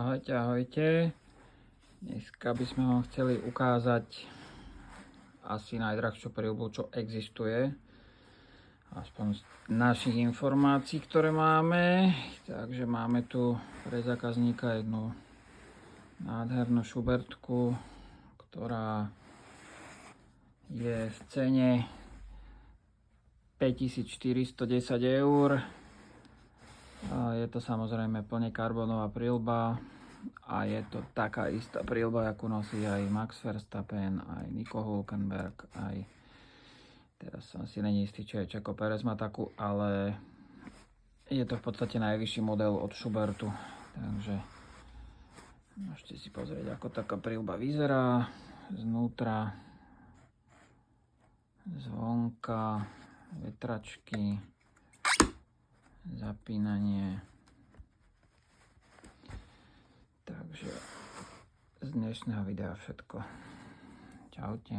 Ahojte, ahojte. Dneska by sme vám chceli ukázať asi najdrahšiu príľbu, čo existuje. Aspoň z našich informácií, ktoré máme. Takže máme tu pre zákazníka jednu nádhernú Schubertku, ktorá je v cene 5410 eur. Je to samozrejme plne karbónová príľba a je to taká istá príľba, akú nosí aj Max Verstappen, aj Nico Hülkenberg, aj teraz som si není istý, či aj Checo Perez má takú, ale je to v podstate najvyšší model od Schubertu, takže môžete si pozrieť, ako taká príľba vyzerá znútra, zvonka, vetračky, zapínanie. Takže z dnešného videa všetko. Čaute.